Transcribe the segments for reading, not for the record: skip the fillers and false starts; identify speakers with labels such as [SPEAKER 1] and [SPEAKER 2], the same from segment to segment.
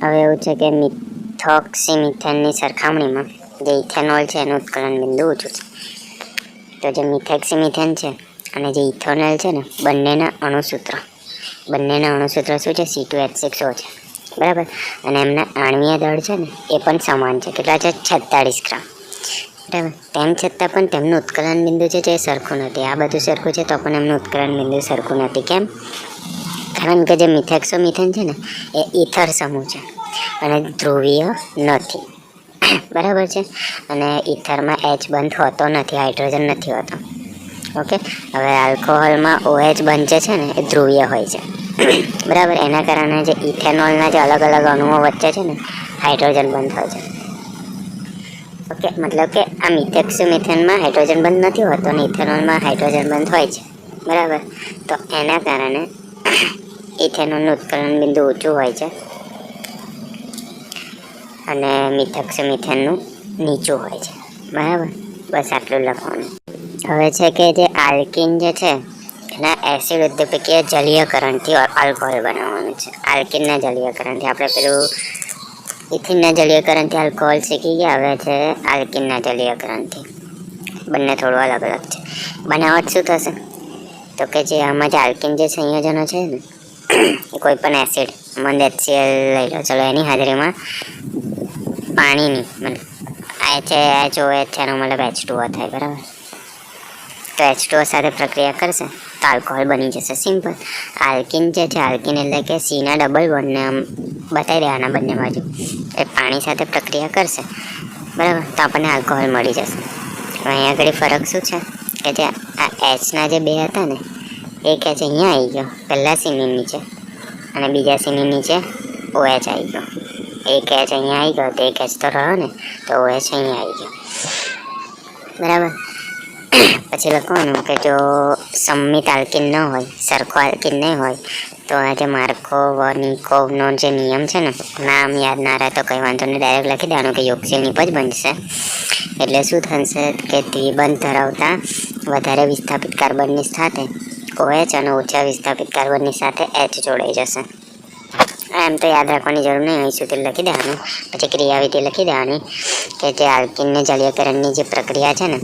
[SPEAKER 1] હવે એવું છે કે મિથોક્સીમિથેનની સરખામણીમાં જે ઇથેનોલ છે એનું ઉત્કલન બિંદુ ઊંચું છે. તો જે મિથોક્સીમિથેન છે અને જે ઇથેનોલ છે ને બંનેના અણુસૂત્ર શું છે? C2H6O છે, બરાબર. અને એમના આણ્વીય દળ છે ને એ પણ સમાન છે. કેટલા છે? 46 ગ્રામ, બરાબર. તેમ છતાં પણ તેમનું ઉત્કલન બિંદુ છે જે સરખું નથી. આ બધું સરખું છે તો પણ એમનું ઉત્કલન બિંદુ સરખું નથી. કેમ? કારણ કે જે મિથોક્સીમિથેન છે ને એ ઇથર સમૂહ છે અને ધ્રુવીય નથી, બરાબર છે. અને ઇથરમાં H બંધ હોતો નથી, હાઇડ્રોજન નથી હોતો. ઓકે. હવે આલ્કોહોલમાં OH બંધ જે છે ને એ ધ્રુવીય હોય છે, બરાબર. એના કારણે જે ઇથેનોલના જે અલગ અલગ અણુઓ વચ્ચે છે ને હાઇડ્રોજન બંધ હોય છે. ઓકે, મતલબ કે આ મિથોક્સીમિથેનમાં હાઇડ્રોજન બંધ નથી હોતો અને ઇથેનોલમાં હાઇડ્રોજન બંધ હોય છે, બરાબર. તો એના કારણે ઇથેનોલનું ઉત્કલન બિંદુ ઊંચું હોય છે અને મિથોક્સીમિથેનનું નીચું હોય છે, બરાબર. બસ આટલું લખવાનું. હવે છે કે જે આલ્કીન જે છે એના એસિડ ઉદ્દીપકીય જલીયકરણથી આલ્કોહોલ બનાવવાનું છે. આલ્કીનના જલીયકરણથી આપણે પેલું ઇથિનના જલીયકરણથી આલ્કોહોલ શીખી ગયા. હવે છે આલ્કીનના જલીયકરણથી. બંને થોડું અલગ અલગ છે. બનાવટ શું થશે? તો કે જે આમાં જે આલ્કીન જે સંયોજનો છે ને કોઈ પણ એસિડ મંદ HCl લઈ લો, ચલો. એની હાજરીમાં પાણીની મતલબ HOH એનો મતલબ H2O થાય, બરાબર. તો H2O સાથે પ્રક્રિયા કરશે તો આલ્કોહોલ બની જશે. સિમ્પલ. આલ્કીન જે છે, આલ્કીન એટલે કે Cના ડબલ બોન્ડને આમ બતાવી દેવાના બંને બાજુ, એ પાણી સાથે પ્રક્રિયા કરશે, બરાબર. તો આપણને આલ્કોહોલ મળી જશે. અહીંયા આગળ ફરક શું છે કે જે આ Hના જે બે હતા ને એક H અહીંયા આવી ગયો પહેલા Cની નીચે અને બીજા Cની નીચે OH આવી ગયો. એક H અહીંયા આવી ગયો તો એક H તો રહ્યો ને, તો OH અહીંયા આવી ગયો, બરાબર. પછી લખવાનું કે જો સંમિત આલ્કીન ન હોય, સરખો આલ્કીન નહીં હોય, તો આ જે માર્કોવનિકોવનો જે નિયમ છે ને, નામ યાદ ના રહે તો કંઈ વાંધો નહીં, ડાયરેક્ટ લખી દેવાનું કે યોગશીલ નિપજ બનશે. એટલે શું થશે કે દ્વિબંધ ધરાવતા વધારે વિસ્થાપિત કાર્બનની સાથે OH અને ઓછા વિસ્થાપિત કાર્બનની સાથે H જોડાઈ જશે. એમ તો યાદ રાખવાની જરૂર નહીં, અહીં સુધી લખી દેવાનું. પછી ક્રિયાવિધિ લખી દેવાની કે જે આલ્કીનને જલીયકરણની જે પ્રક્રિયા છે ને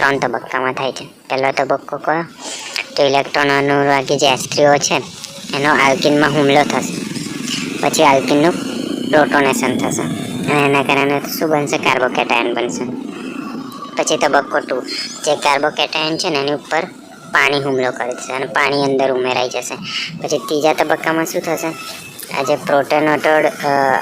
[SPEAKER 1] 3 તબક્કામાં થાય છે. પહેલો તબક્કો કયો? તો ઇલેક્ટ્રોન અનુરાગી જે H3O છે એનો આલ્કીનમાં હુમલો થશે. પછી આલ્કીનનું પ્રોટોનેશન થશે અને એના કારણે શું બનશે? કાર્બોકેટાયન બનશે. પછી તબક્કો 2, જે કાર્બોકેટાયન છે ને એની ઉપર પાણી હુમલો કરે છે અને પાણી અંદર ઉમેરાઈ જશે. પછી ત્રીજા તબક્કામાં શું થશે? આ જે પ્રોટોનેટેડ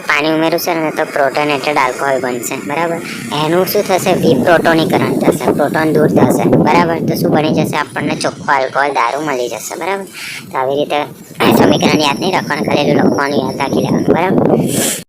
[SPEAKER 1] પાણી ઉમેરું છે ને તો પ્રોટોનેટેડ આલ્કોહોલ બનશે, બરાબર. એનું શું થશે? વિપ્રોટોનીકરણ થશે, પ્રોટોન દૂર થશે, બરાબર. તો શું બની જશે? આપણને ચોખ્ખો આલ્કોહોલ દારૂ મળી જશે, બરાબર. તો આવી રીતે સમીકરણ યાદ નહીં રાખવાનું, ખાલી લખવાનું યાદ રાખી લેવાનું, બરાબર.